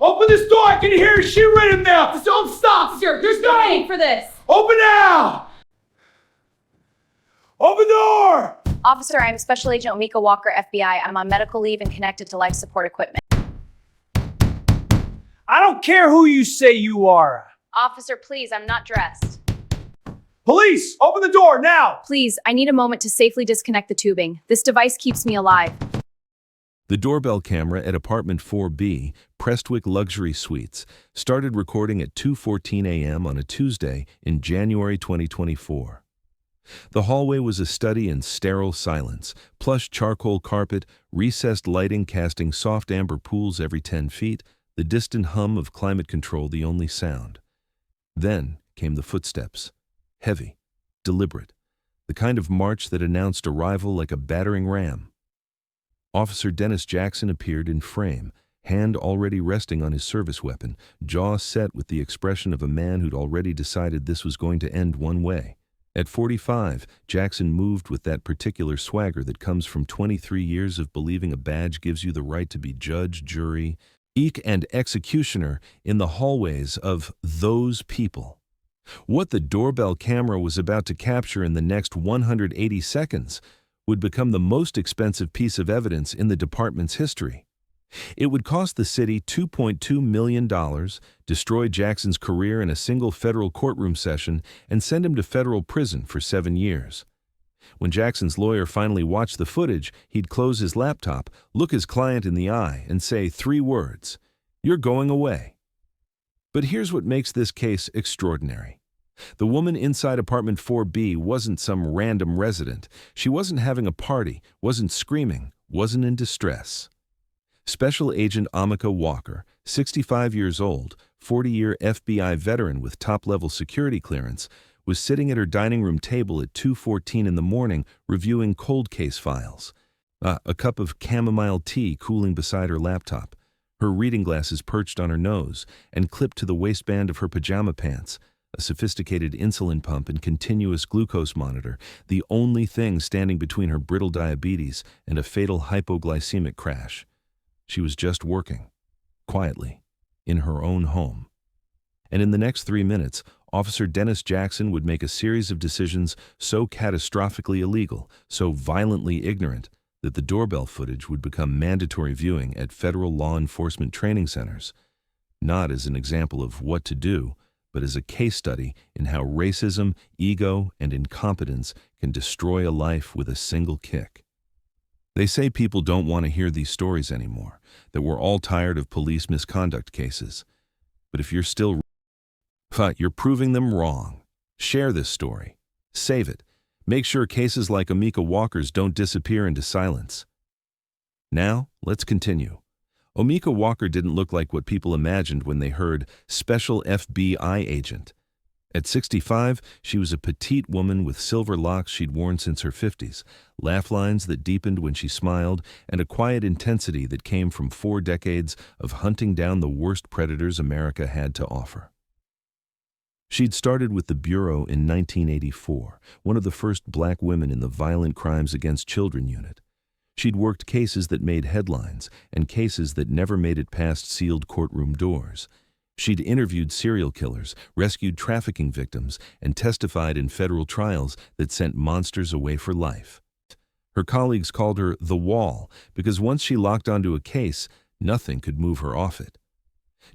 Open this door! I can hear a shooting in there! Don't stop, sir! There's no need for this! Open now! Open the door! Officer, I'm Special Agent Omika Walker, FBI. I'm on medical leave and connected to life support equipment. I don't care who you say you are. Officer, please, I'm not dressed. Police, open the door now! Please, I need a moment to safely disconnect the tubing. This device keeps me alive. The doorbell camera at apartment 4B, Prestwick Luxury Suites, started recording at 2:14 a.m. on a Tuesday in January 2024. The hallway was a study in sterile silence, plush charcoal carpet, recessed lighting casting soft amber pools every 10 feet, the distant hum of climate control the only sound. Then came the footsteps, heavy, deliberate, the kind of march that announced arrival like a battering ram. Officer Dennis Jackson appeared in frame, hand already resting on his service weapon, jaw set with the expression of a man who'd already decided this was going to end one way. At 45, Jackson moved with that particular swagger that comes from 23 years of believing a badge gives you the right to be judge, jury, and executioner in the hallways of those people. What the doorbell camera was about to capture in the next 180 seconds would become the most expensive piece of evidence in the department's history. It would cost the city $2.2 million, destroy Jackson's career in a single federal courtroom session, and send him to federal prison for 7 years. When Jackson's lawyer finally watched the footage, he'd close his laptop, look his client in the eye, and say 3 words, "You're going away." But here's what makes this case extraordinary. The woman inside apartment 4B wasn't some random resident. She wasn't having a party, wasn't screaming, wasn't in distress. Special Agent Omika Walker, 65 years old, 40-year FBI veteran with top-level security clearance, was sitting at her dining room table at 2:14 in the morning reviewing cold case files. A cup of chamomile tea cooling beside her laptop, her reading glasses perched on her nose and clipped to the waistband of her pajama pants, a sophisticated insulin pump and continuous glucose monitor, the only thing standing between her brittle diabetes and a fatal hypoglycemic crash. She was just working, quietly, in her own home. And in the next 3 minutes, Officer Dennis Jackson would make a series of decisions so catastrophically illegal, so violently ignorant, that the doorbell footage would become mandatory viewing at federal law enforcement training centers, not as an example of what to do, but as a case study in how racism, ego, and incompetence can destroy a life with a single kick. They say people don't want to hear these stories anymore, that we're all tired of police misconduct cases. But if you're still you're proving them wrong. Share this story. Save it. Make sure cases like Omika Walker's don't disappear into silence. Now, let's continue. Omika Walker didn't look like what people imagined when they heard Special FBI Agent. At 65, she was a petite woman with silver locks she'd worn since her 50s, laugh lines that deepened when she smiled, and a quiet intensity that came from 4 decades of hunting down the worst predators America had to offer. She'd started with the Bureau in 1984, one of the first black women in the Violent Crimes Against Children unit. She'd worked cases that made headlines and cases that never made it past sealed courtroom doors. She'd interviewed serial killers, rescued trafficking victims, and testified in federal trials that sent monsters away for life. Her colleagues called her the Wall because once she locked onto a case, nothing could move her off it.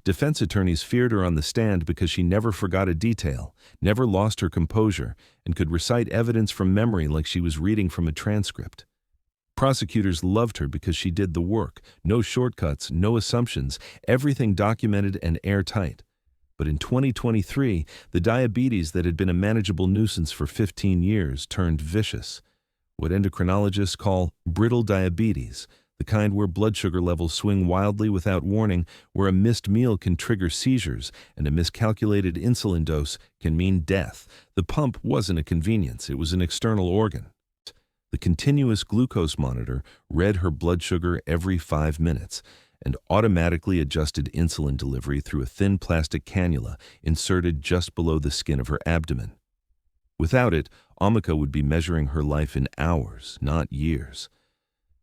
Defense attorneys feared her on the stand because she never forgot a detail, never lost her composure, and could recite evidence from memory like she was reading from a transcript. Prosecutors loved her because she did the work, no shortcuts, no assumptions, everything documented and airtight. But in 2023, the diabetes that had been a manageable nuisance for 15 years turned vicious. What endocrinologists call brittle diabetes, the kind where blood sugar levels swing wildly without warning, where a missed meal can trigger seizures and a miscalculated insulin dose can mean death. The pump wasn't a convenience, it was an external organ. The continuous glucose monitor read her blood sugar every 5 minutes and automatically adjusted insulin delivery through a thin plastic cannula inserted just below the skin of her abdomen. Without it, Omika would be measuring her life in hours, not years.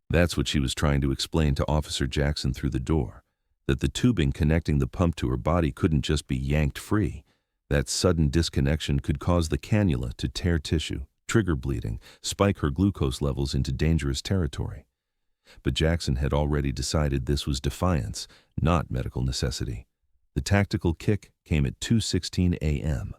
That's what she was trying to explain to Officer Jackson through the door. that the tubing connecting the pump to her body couldn't just be yanked free. That sudden disconnection could cause the cannula to tear tissue, trigger bleeding, spike her glucose levels into dangerous territory. But Jackson had already decided this was defiance, not medical necessity. The tactical kick came at 2:16 a.m.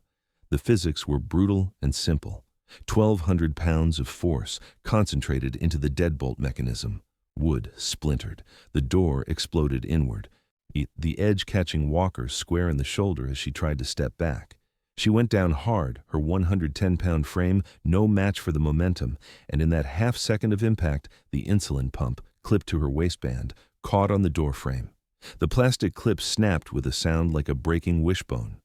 The physics were brutal and simple. 1,200 pounds of force concentrated into the deadbolt mechanism. Wood splintered. The door exploded inward, the edge catching Walker square in the shoulder as she tried to step back. She went down hard, her 110-pound frame no match for the momentum, and in that half-second of impact, the insulin pump, clipped to her waistband, caught on the doorframe. The plastic clip snapped with a sound like a breaking wishbone.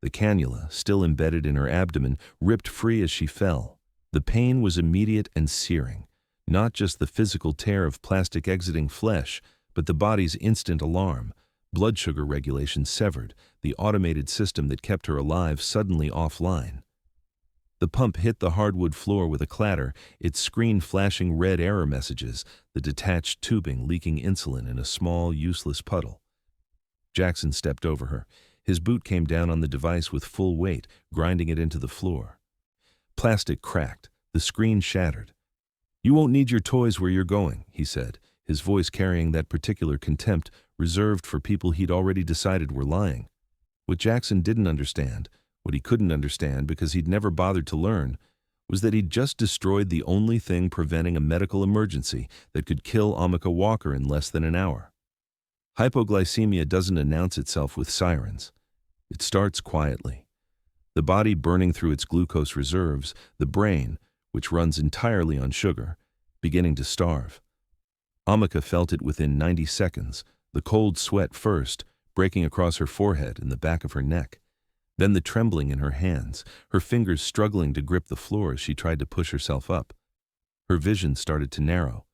The cannula, still embedded in her abdomen, ripped free as she fell. The pain was immediate and searing. Not just the physical tear of plastic exiting flesh, but the body's instant alarm. Blood sugar regulation severed, the automated system that kept her alive suddenly offline. The pump hit the hardwood floor with a clatter, its screen flashing red error messages, the detached tubing leaking insulin in a small, useless puddle. Jackson stepped over her. His boot came down on the device with full weight, grinding it into the floor. Plastic cracked. The screen shattered. "You won't need your toys where you're going," he said, his voice carrying that particular contempt reserved for people he'd already decided were lying. What Jackson didn't understand, what he couldn't understand because he'd never bothered to learn, was that he'd just destroyed the only thing preventing a medical emergency that could kill Amika Walker in less than an hour. Hypoglycemia doesn't announce itself with sirens. It starts quietly. The body burning through its glucose reserves, the brain, which runs entirely on sugar, beginning to starve. Amika felt it within 90 seconds, the cold sweat first, breaking across her forehead and the back of her neck. Then the trembling in her hands, her fingers struggling to grip the floor as she tried to push herself up. Her vision started to narrow,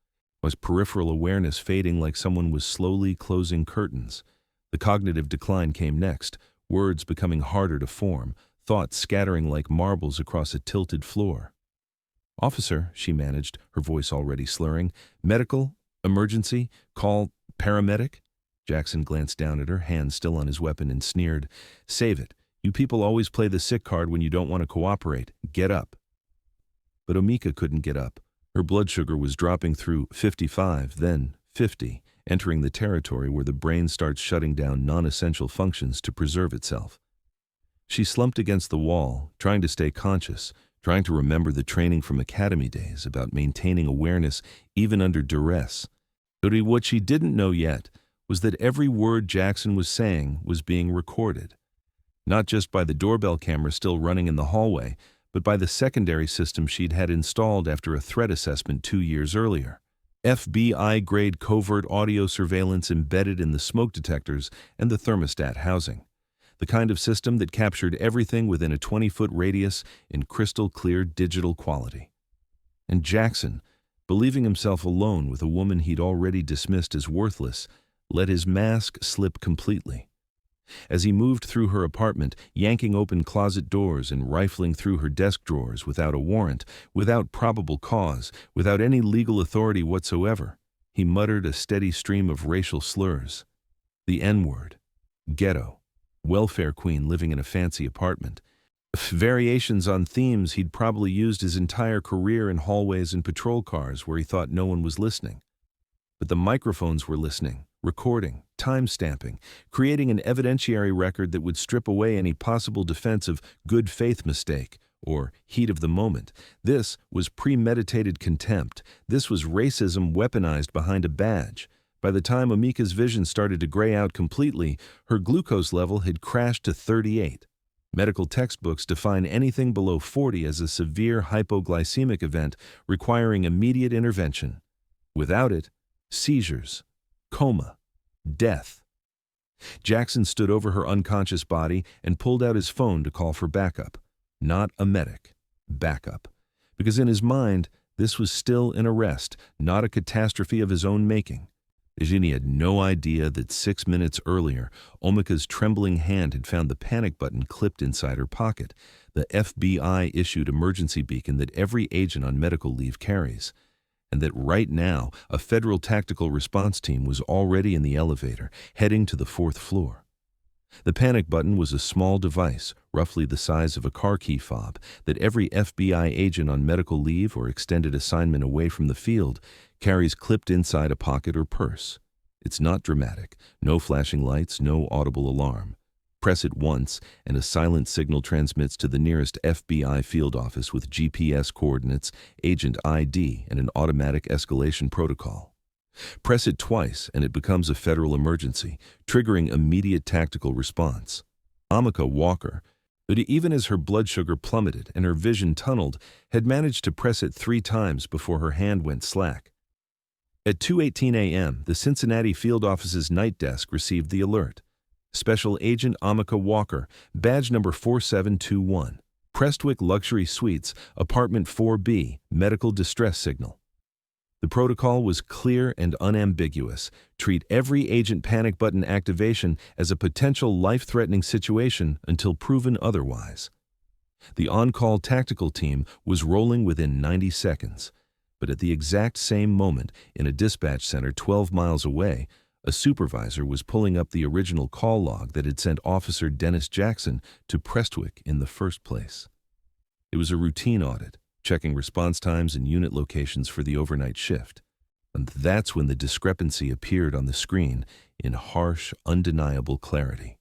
was peripheral awareness fading like someone was slowly closing curtains. The cognitive decline came next, words becoming harder to form, thoughts scattering like marbles across a tilted floor. "Officer," she managed, her voice already slurring. "Medical? Emergency? Call paramedic?" Jackson glanced down at her, hand still on his weapon, and sneered. "Save it. You people always play the sick card when you don't want to cooperate. Get up." But Amika couldn't get up. Her blood sugar was dropping through 55, then 50, entering the territory where the brain starts shutting down non-essential functions to preserve itself. She slumped against the wall, trying to stay conscious, trying to remember the training from academy days about maintaining awareness even under duress. But what she didn't know yet was that every word Jackson was saying was being recorded. Not just by the doorbell camera still running in the hallway, but by the secondary system she'd had installed after a threat assessment 2 years earlier. FBI-grade covert audio surveillance embedded in the smoke detectors and the thermostat housing. The kind of system that captured everything within a 20-foot radius in crystal-clear digital quality. And Jackson, believing himself alone with a woman he'd already dismissed as worthless, let his mask slip completely. As he moved through her apartment, yanking open closet doors and rifling through her desk drawers without a warrant, without probable cause, without any legal authority whatsoever, he muttered a steady stream of racial slurs. The N-word. Ghetto. Welfare queen living in a fancy apartment. Variations on themes he'd probably used his entire career in hallways and patrol cars where he thought no one was listening. But the microphones were listening, recording, time-stamping, creating an evidentiary record that would strip away any possible defense of good faith mistake or heat of the moment. This was premeditated contempt. This was racism weaponized behind a badge. By the time Amika's vision started to gray out completely, her glucose level had crashed to 38. Medical textbooks define anything below 40 as a severe hypoglycemic event requiring immediate intervention. Without it, seizures, coma, death. Jackson stood over her unconscious body and pulled out his phone to call for backup. Not a medic. Backup. Because in his mind, this was still an arrest, not a catastrophe of his own making. Eugenie had no idea that 6 minutes earlier, Omika's trembling hand had found the panic button clipped inside her pocket, the FBI-issued emergency beacon that every agent on medical leave carries. and that right now a federal tactical response team was already in the elevator, heading to the 4th floor. The panic button was a small device, roughly the size of a car key fob, that every FBI agent on medical leave or extended assignment away from the field carries clipped inside a pocket or purse. It's not dramatic, no flashing lights, no audible alarm. Press it once, and a silent signal transmits to the nearest FBI field office with GPS coordinates, agent ID, and an automatic escalation protocol. Press it twice, and it becomes a federal emergency, triggering immediate tactical response. Amika Walker, but even as her blood sugar plummeted and her vision tunneled, had managed to press it 3 times before her hand went slack. At 2:18 a.m., the Cincinnati field office's night desk received the alert. Special Agent Amika Walker, badge number 4721, Prestwick Luxury Suites, Apartment 4B, medical distress signal. The protocol was clear and unambiguous. Treat every agent panic button activation as a potential life-threatening situation until proven otherwise. The on-call tactical team was rolling within 90 seconds, but at the exact same moment, in a dispatch center 12 miles away, a supervisor was pulling up the original call log that had sent Officer Dennis Jackson to Prestwick in the first place. It was a routine audit, checking response times and unit locations for the overnight shift. And that's when the discrepancy appeared on the screen in harsh, undeniable clarity.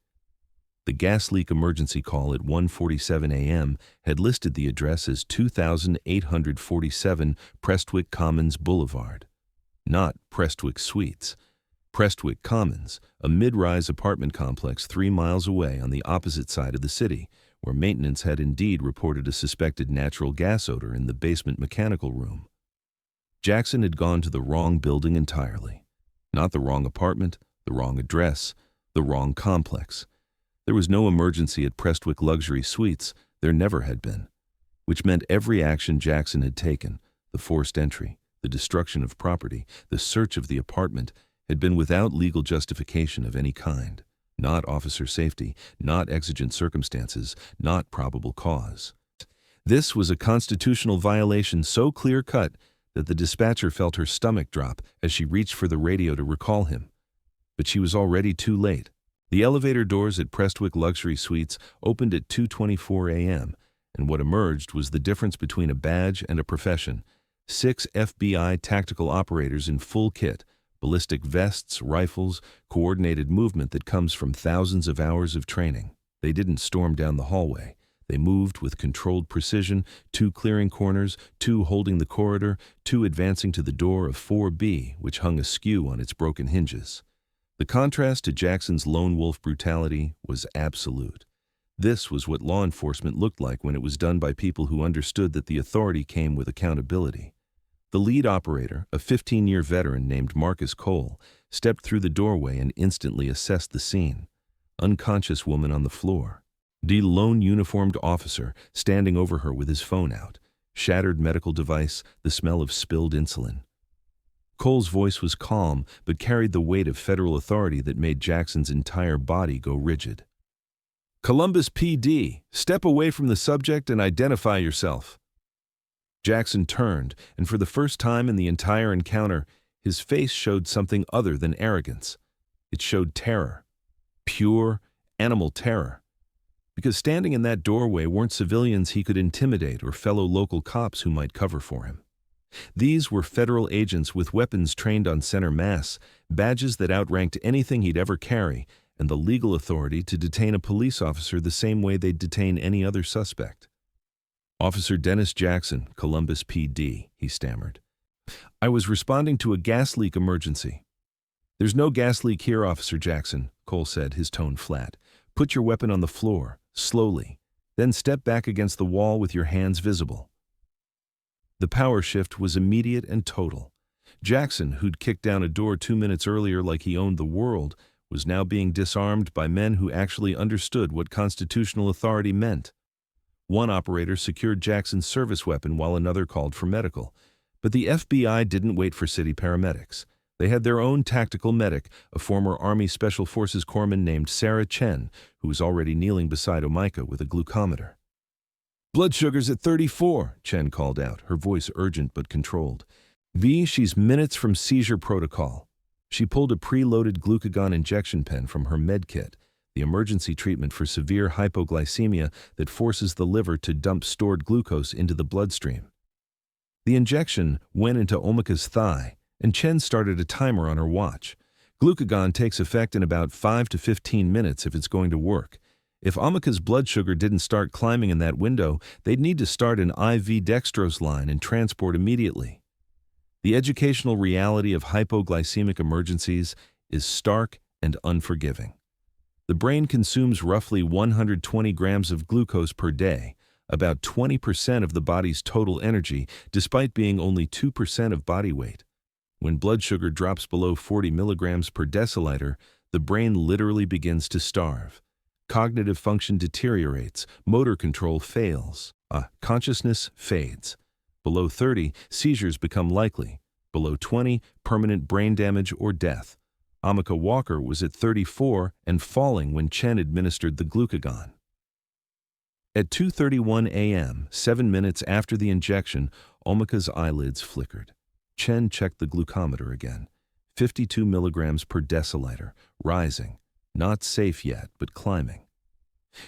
The gas leak emergency call at 1:47 a.m. had listed the address as 2847 Prestwick Commons Boulevard, not Prestwick Suites. Prestwick Commons, a mid-rise apartment complex 3 miles away on the opposite side of the city, where maintenance had indeed reported a suspected natural gas odor in the basement mechanical room. Jackson had gone to the wrong building entirely. Not the wrong apartment, the wrong address, the wrong complex. There was no emergency at Prestwick Luxury Suites, there never had been, which meant every action Jackson had taken, the forced entry, the destruction of property, the search of the apartment, had been without legal justification of any kind. Not officer safety, not exigent circumstances, not probable cause. This was a constitutional violation so clear-cut that the dispatcher felt her stomach drop as she reached for the radio to recall him. But she was already too late. The elevator doors at Prestwick Luxury Suites opened at 2:24 a.m., and what emerged was the difference between a badge and a profession. 6 FBI tactical operators in full kit, ballistic vests, rifles, coordinated movement that comes from thousands of hours of training. They didn't storm down the hallway. They moved with controlled precision, 2 clearing corners, 2 holding the corridor, 2 advancing to the door of 4B, which hung askew on its broken hinges. The contrast to Jackson's lone wolf brutality was absolute. This was what law enforcement looked like when it was done by people who understood that the authority came with accountability. The lead operator, a 15-year veteran named Marcus Cole, stepped through the doorway and instantly assessed the scene. Unconscious woman on the floor. The lone uniformed officer standing over her with his phone out. Shattered medical device, the smell of spilled insulin. Cole's voice was calm, but carried the weight of federal authority that made Jackson's entire body go rigid. Columbus PD, step away from the subject and identify yourself. Jackson turned, and for the first time in the entire encounter, his face showed something other than arrogance. It showed terror. Pure, animal terror. Because standing in that doorway weren't civilians he could intimidate or fellow local cops who might cover for him. These were federal agents with weapons trained on center mass, badges that outranked anything he'd ever carry, and the legal authority to detain a police officer the same way they'd detain any other suspect. Officer Dennis Jackson, Columbus PD, he stammered. I was responding to a gas leak emergency. There's no gas leak here, Officer Jackson, Cole said, his tone flat. Put your weapon on the floor, slowly. Then step back against the wall with your hands visible. The power shift was immediate and total. Jackson, who'd kicked down a door 2 minutes earlier like he owned the world, was now being disarmed by men who actually understood what constitutional authority meant. One operator secured Jackson's service weapon while another called for medical. But the FBI didn't wait for city paramedics. They had their own tactical medic, a former Army Special Forces corpsman named Sarah Chen, who was already kneeling beside Amika with a glucometer. Blood sugar's at 34, Chen called out, her voice urgent but controlled. V, she's minutes from seizure protocol. She pulled a preloaded glucagon injection pen from her med kit, the emergency treatment for severe hypoglycemia that forces the liver to dump stored glucose into the bloodstream. The injection went into Omika's thigh, and Chen started a timer on her watch. Glucagon takes effect in about 5 to 15 minutes if it's going to work. If Omika's blood sugar didn't start climbing in that window, they'd need to start an IV dextrose line and transport immediately. The educational reality of hypoglycemic emergencies is stark and unforgiving. The brain consumes roughly 120 grams of glucose per day, about 20% of the body's total energy, despite being only 2% of body weight. When blood sugar drops below 40 milligrams per deciliter, the brain literally begins to starve. Cognitive function deteriorates, motor control fails, consciousness fades. Below 30, seizures become likely. Below 20, permanent brain damage or death. Omika Walker was at 34 and falling when Chen administered the glucagon. At 2:31 a.m., 7 minutes after the injection, Omika's eyelids flickered. Chen checked the glucometer again. 52 milligrams per deciliter, rising. Not safe yet, but climbing.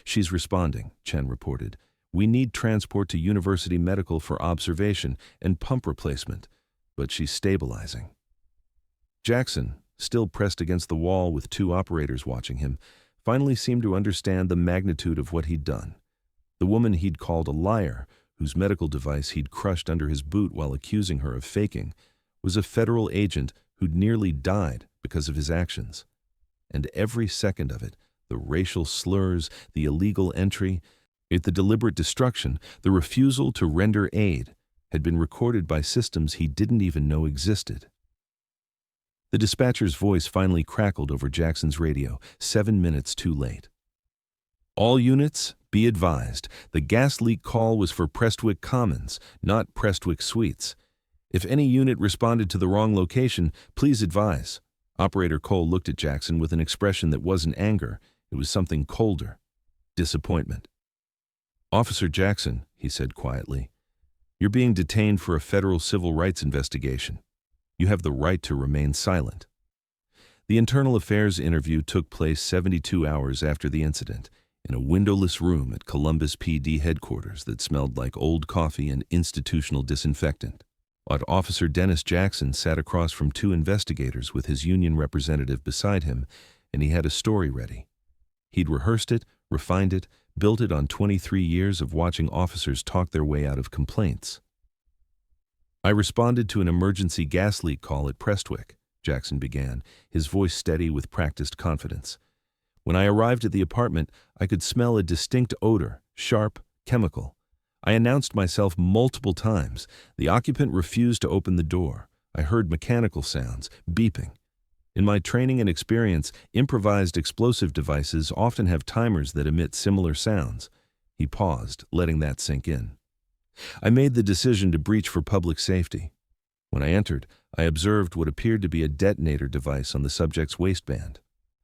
She's responding, Chen reported. We need transport to University Medical for observation and pump replacement, but she's stabilizing. Jackson, still pressed against the wall with 2 operators watching him, finally seemed to understand the magnitude of what he'd done. The woman he'd called a liar, whose medical device he'd crushed under his boot while accusing her of faking, was a federal agent who'd nearly died because of his actions. And every second of it, the racial slurs, the illegal entry, the deliberate destruction, the refusal to render aid, had been recorded by systems he didn't even know existed. The dispatcher's voice finally crackled over Jackson's radio, 7 minutes too late. All units, be advised, the gas leak call was for Prestwick Commons, not Prestwick Suites. If any unit responded to the wrong location, please advise. Operator Cole looked at Jackson with an expression that wasn't anger, it was something colder. Disappointment. Officer Jackson, he said quietly, you're being detained for a federal civil rights investigation. You have the right to remain silent. The internal affairs interview took place 72 hours after the incident, in a windowless room at Columbus PD headquarters that smelled like old coffee and institutional disinfectant. Officer Dennis Jackson sat across from 2 investigators with his union representative beside him, and he had a story ready. He'd rehearsed it, refined it, built it on 23 years of watching officers talk their way out of complaints. I responded to an emergency gas leak call at Prestwick, Jackson began, his voice steady with practiced confidence. When I arrived at the apartment, I could smell a distinct odor, sharp, chemical. I announced myself multiple times. The occupant refused to open the door. I heard mechanical sounds, beeping. In my training and experience, improvised explosive devices often have timers that emit similar sounds. He paused, letting that sink in. I made the decision to breach for public safety. When I entered, I observed what appeared to be a detonator device on the subject's waistband.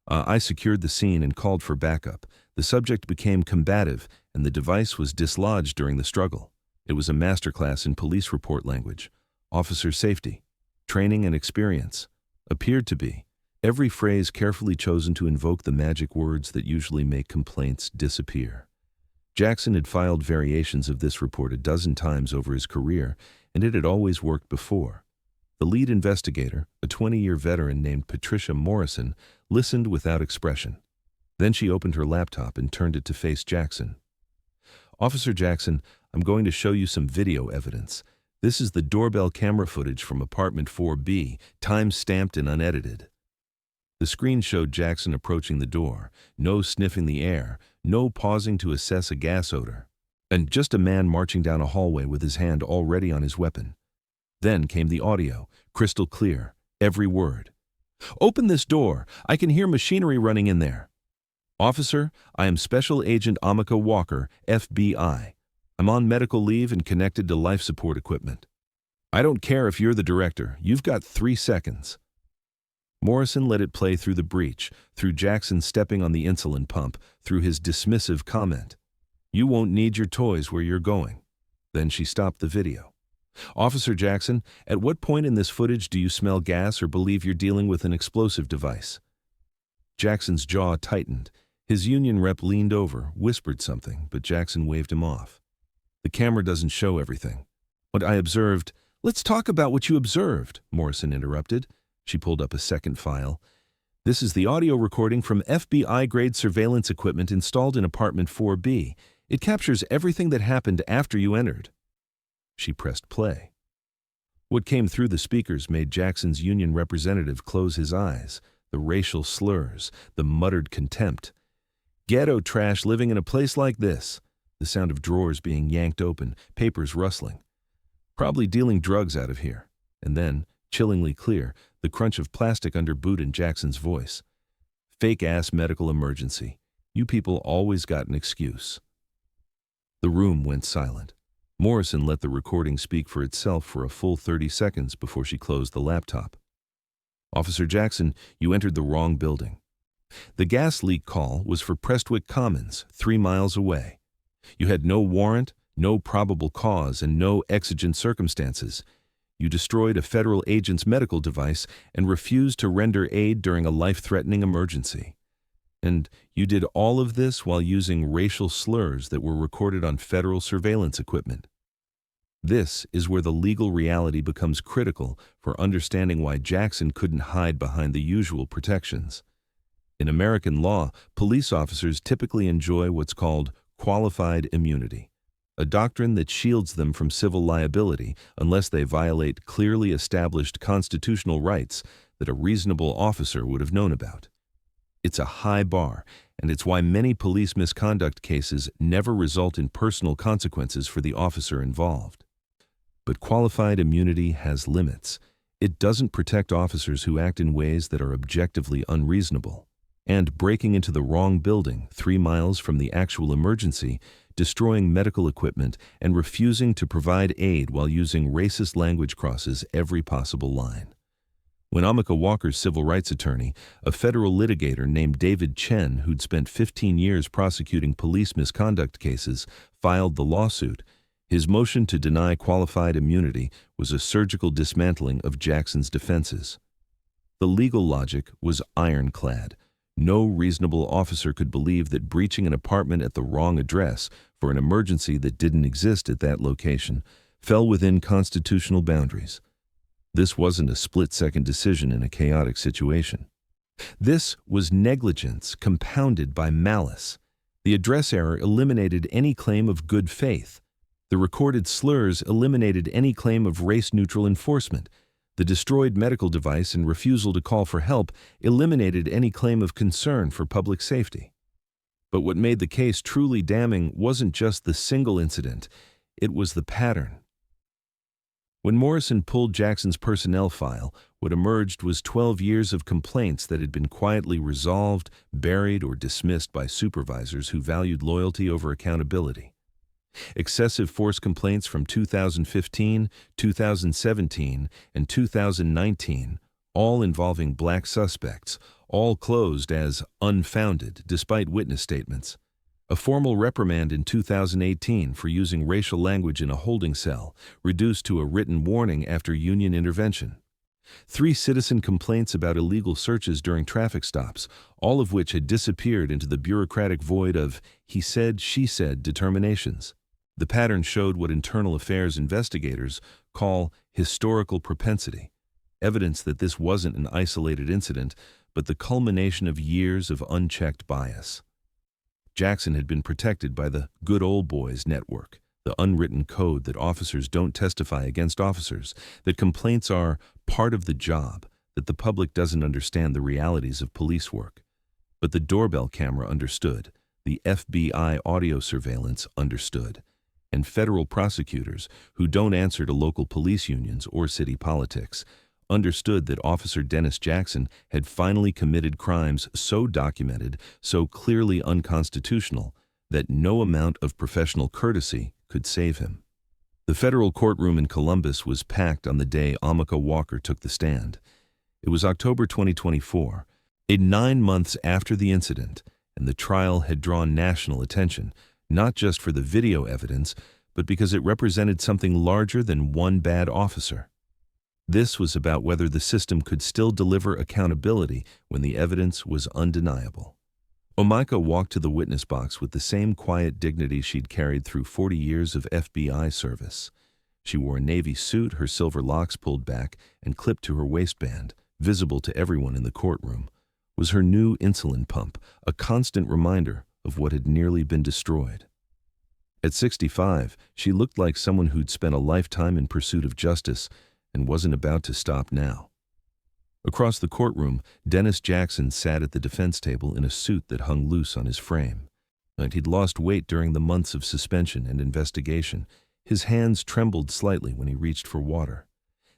I secured the scene and called for backup. The subject became combative, and the device was dislodged during the struggle. It was a masterclass in police report language. Officer safety, training and experience. Appeared to be. Every phrase carefully chosen to invoke the magic words that usually make complaints disappear. Jackson had filed variations of this report a dozen times over his career, and it had always worked before. The lead investigator, a 20-year veteran named Patricia Morrison, listened without expression. Then she opened her laptop and turned it to face Jackson. Officer Jackson, I'm going to show you some video evidence. This is the doorbell camera footage from apartment 4B, time-stamped and unedited. The screen showed Jackson approaching the door, no sniffing the air, no pausing to assess a gas odor, and just a man marching down a hallway with his hand already on his weapon. Then came the audio, crystal clear, every word. Open this door. I can hear machinery running in there. Officer, I am Special Agent Omika Walker, FBI. I'm on medical leave and connected to life support equipment. I don't care if you're the director. You've got 3 seconds. Morrison let it play through the breach, through Jackson stepping on the insulin pump, through his dismissive comment. You won't need your toys where you're going. Then she stopped the video. Officer Jackson, at what point in this footage do you smell gas or believe you're dealing with an explosive device? Jackson's jaw tightened. His union rep leaned over, whispered something, but Jackson waved him off. The camera doesn't show everything. What I observed— Let's talk about what you observed, Morrison interrupted. She pulled up a second file. This is the audio recording from FBI-grade surveillance equipment installed in apartment 4B. It captures everything that happened after you entered. She pressed play. What came through the speakers made Jackson's union representative close his eyes. The racial slurs, the muttered contempt. Ghetto trash living in a place like this. The sound of drawers being yanked open, papers rustling. Probably dealing drugs out of here. And then, chillingly clear, the crunch of plastic under boot in Jackson's voice. Fake-ass medical emergency. You people always got an excuse. The room went silent. Morrison let the recording speak for itself for a full 30 seconds before she closed the laptop. Officer Jackson, you entered the wrong building. The gas leak call was for Prestwick Commons, 3 miles away. You had no warrant, no probable cause, and no exigent circumstances. You destroyed a federal agent's medical device and refused to render aid during a life-threatening emergency. And you did all of this while using racial slurs that were recorded on federal surveillance equipment. This is where the legal reality becomes critical for understanding why Jackson couldn't hide behind the usual protections. In American law, police officers typically enjoy what's called qualified immunity, a doctrine that shields them from civil liability unless they violate clearly established constitutional rights that a reasonable officer would have known about. It's a high bar, and it's why many police misconduct cases never result in personal consequences for the officer involved. But qualified immunity has limits. It doesn't protect officers who act in ways that are objectively unreasonable. And breaking into the wrong building 3 miles from the actual emergency, destroying medical equipment, and refusing to provide aid while using racist language crosses every possible line. When Amika Walker's civil rights attorney, a federal litigator named David Chen, who'd spent 15 years prosecuting police misconduct cases, filed the lawsuit, his motion to deny qualified immunity was a surgical dismantling of Jackson's defenses. The legal logic was ironclad. No reasonable officer could believe that breaching an apartment at the wrong address for an emergency that didn't exist at that location fell within constitutional boundaries. This wasn't a split-second decision in a chaotic situation. This was negligence compounded by malice. The address error eliminated any claim of good faith. The recorded slurs eliminated any claim of race-neutral enforcement. The destroyed medical device and refusal to call for help eliminated any claim of concern for public safety. But what made the case truly damning wasn't just the single incident, it was the pattern. When Morrison pulled Jackson's personnel file, what emerged was 12 years of complaints that had been quietly resolved, buried, or dismissed by supervisors who valued loyalty over accountability. Excessive force complaints from 2015, 2017, and 2019, all involving black suspects, all closed as unfounded despite witness statements. A formal reprimand in 2018 for using racial language in a holding cell, reduced to a written warning after union intervention. 3 citizen complaints about illegal searches during traffic stops, all of which had disappeared into the bureaucratic void of he said, she said determinations. The pattern showed what internal affairs investigators call historical propensity, evidence that this wasn't an isolated incident, but the culmination of years of unchecked bias. Jackson had been protected by the good old boys network, the unwritten code that officers don't testify against officers, that complaints are part of the job, that the public doesn't understand the realities of police work. But the doorbell camera understood, the FBI audio surveillance understood, and federal prosecutors, who don't answer to local police unions or city politics, understood that Officer Dennis Jackson had finally committed crimes so documented, so clearly unconstitutional, that no amount of professional courtesy could save him. The federal courtroom in Columbus was packed on the day Amika Walker took the stand. It was October 2024, 9 months after the incident, and the trial had drawn national attention, not just for the video evidence, but because it represented something larger than one bad officer. This was about whether the system could still deliver accountability when the evidence was undeniable. Omika walked to the witness box with the same quiet dignity she'd carried through 40 years of FBI service. She wore a navy suit, her silver locks pulled back and clipped to her waistband, visible to everyone in the courtroom, was her new insulin pump, a constant reminder of what had nearly been destroyed. At 65, she looked like someone who'd spent a lifetime in pursuit of justice and wasn't about to stop now. Across the courtroom, Dennis Jackson sat at the defense table in a suit that hung loose on his frame. And he'd lost weight during the months of suspension and investigation. His hands trembled slightly when he reached for water.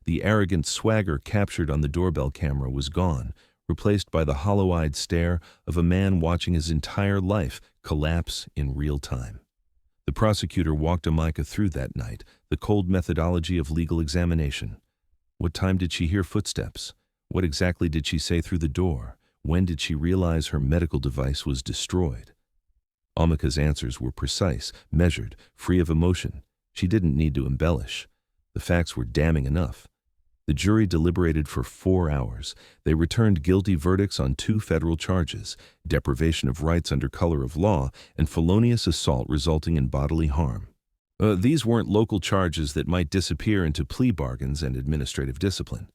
The arrogant swagger captured on the doorbell camera was gone, replaced by the hollow-eyed stare of a man watching his entire life collapse in real time. The prosecutor walked Omika through that night, the cold methodology of legal examination. What time did she hear footsteps? What exactly did she say through the door? When did she realize her medical device was destroyed? Omika's answers were precise, measured, free of emotion. She didn't need to embellish. The facts were damning enough. The jury deliberated for 4 hours. They returned guilty verdicts on 2 federal charges, deprivation of rights under color of law and felonious assault resulting in bodily harm. These weren't local charges that might disappear into plea bargains and administrative discipline.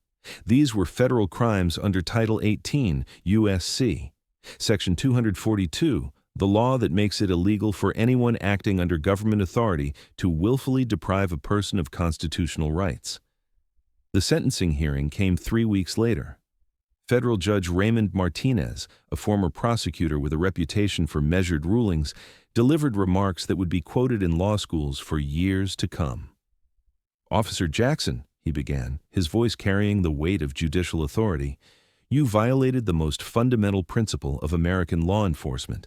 These were federal crimes under Title 18 U.S.C. Section 242, the law that makes it illegal for anyone acting under government authority to willfully deprive a person of constitutional rights. The sentencing hearing came 3 weeks later. Federal Judge Raymond Martinez, a former prosecutor with a reputation for measured rulings, delivered remarks that would be quoted in law schools for years to come. "Officer Jackson," he began, his voice carrying the weight of judicial authority, "you violated the most fundamental principle of American law enforcement.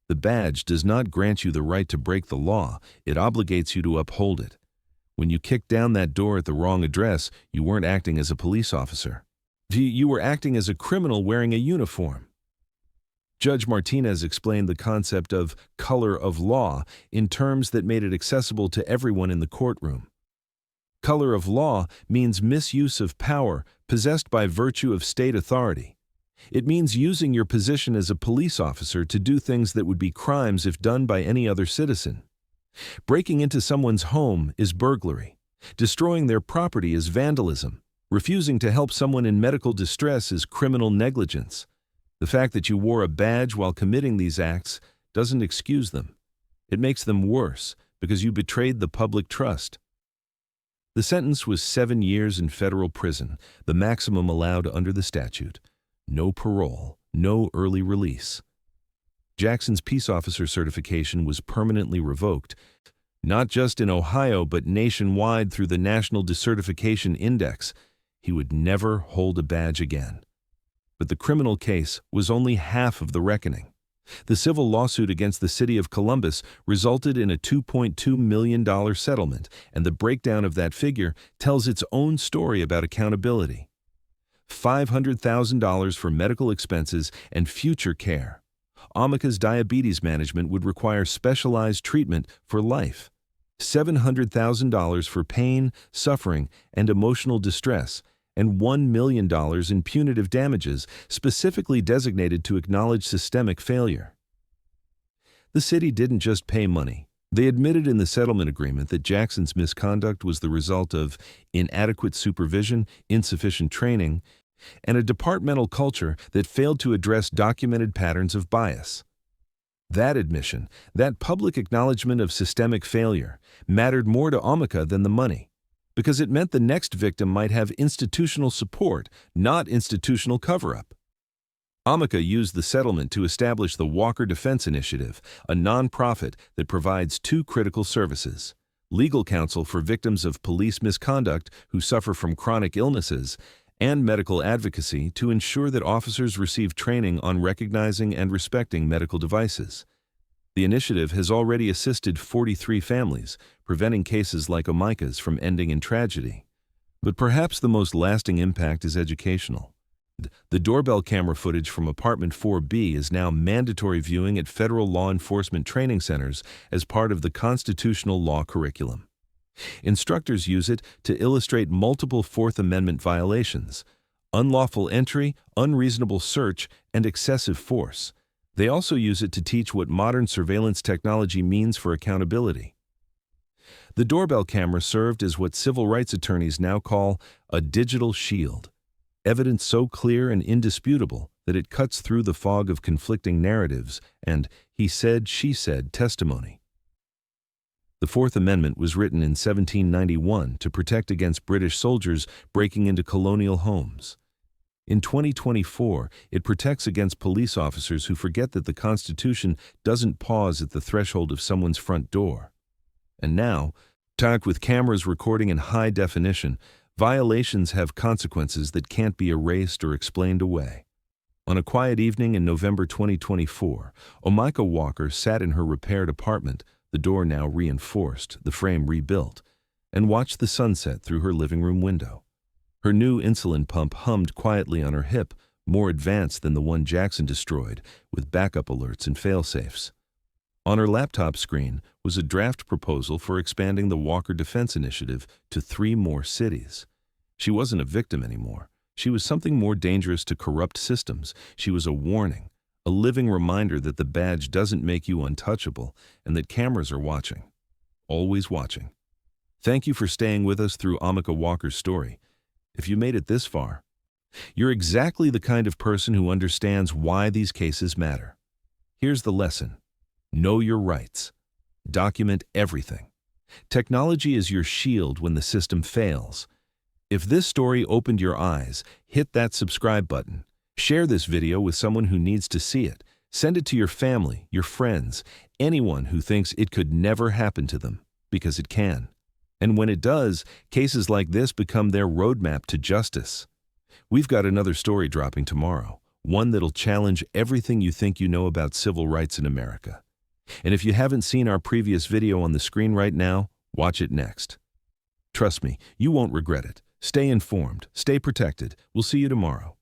The badge does not grant you the right to break the law, it obligates you to uphold it. When you kicked down that door at the wrong address, you weren't acting as a police officer. You were acting as a criminal wearing a uniform." Judge Martinez explained the concept of color of law in terms that made it accessible to everyone in the courtroom. Color of law means misuse of power possessed by virtue of state authority. It means using your position as a police officer to do things that would be crimes if done by any other citizen. Breaking into someone's home is burglary. Destroying their property is vandalism. Refusing to help someone in medical distress is criminal negligence. The fact that you wore a badge while committing these acts doesn't excuse them. It makes them worse because you betrayed the public trust. The sentence was 7 years in federal prison, the maximum allowed under the statute. No parole, no early release. Jackson's peace officer certification was permanently revoked, not just in Ohio but nationwide through the National Decertification Index. He would never hold a badge again. But the criminal case was only half of the reckoning. The civil lawsuit against the city of Columbus resulted in a $2.2 million settlement, and the breakdown of that figure tells its own story about accountability. $500,000 for medical expenses and future care. Omika's diabetes management would require specialized treatment for life. $700,000 for pain, suffering, and emotional distress, and $1 million in punitive damages specifically designated to acknowledge systemic failure. The city didn't just pay money. They admitted in the settlement agreement that Jackson's misconduct was the result of inadequate supervision, insufficient training, and a departmental culture that failed to address documented patterns of bias. That admission, that public acknowledgement of systemic failure, mattered more to Omika than the money, because it meant the next victim might have institutional support, not institutional cover-up. Omika used the settlement to establish the Walker Defense Initiative, a nonprofit that provides 2 critical services: legal counsel for victims of police misconduct who suffer from chronic illnesses, and medical advocacy to ensure that officers receive training on recognizing and respecting medical devices. The initiative has already assisted 43 families, preventing cases like Omika's from ending in tragedy. But perhaps the most lasting impact is educational. The doorbell camera footage from apartment 4B is now mandatory viewing at federal law enforcement training centers as part of the constitutional law curriculum. Instructors use it to illustrate multiple Fourth Amendment violations: unlawful entry, unreasonable search, and excessive force. They also use it to teach what modern surveillance technology means for accountability. The doorbell camera served as what civil rights attorneys now call a digital shield, evidence so clear and indisputable that it cuts through the fog of conflicting narratives and he said, she said testimony. The Fourth Amendment was written in 1791 to protect against British soldiers breaking into colonial homes. In 2024, it protects against police officers who forget that the Constitution doesn't pause at the threshold of someone's front door. And now, tagged with cameras recording in high definition, violations have consequences that can't be erased or explained away. On a quiet evening in November 2024, Omika Walker sat in her repaired apartment, the door now reinforced, the frame rebuilt, and watched the sunset through her living room window. Her new insulin pump hummed quietly on her hip, more advanced than the one Jackson destroyed, with backup alerts and fail-safes. On her laptop screen was a draft proposal for expanding the Walker Defense Initiative to 3 more cities. She wasn't a victim anymore. She was something more dangerous to corrupt systems. She was a warning, a living reminder that the badge doesn't make you untouchable and that cameras are watching, always watching. Thank you for staying with us through Omika Walker's story. If you made it this far, you're exactly the kind of person who understands why these cases matter. Here's the lesson. Know your rights. Document everything. Technology is your shield when the system fails. If this story opened your eyes, hit that subscribe button. Share this video with someone who needs to see it. Send it to your family, your friends, anyone who thinks it could never happen to them, because it can. And when it does, cases like this become their roadmap to justice. We've got another story dropping tomorrow, one that'll challenge everything you think you know about civil rights in America. And if you haven't seen our previous video on the screen right now, watch it next. Trust me, you won't regret it. Stay informed, stay protected. We'll see you tomorrow.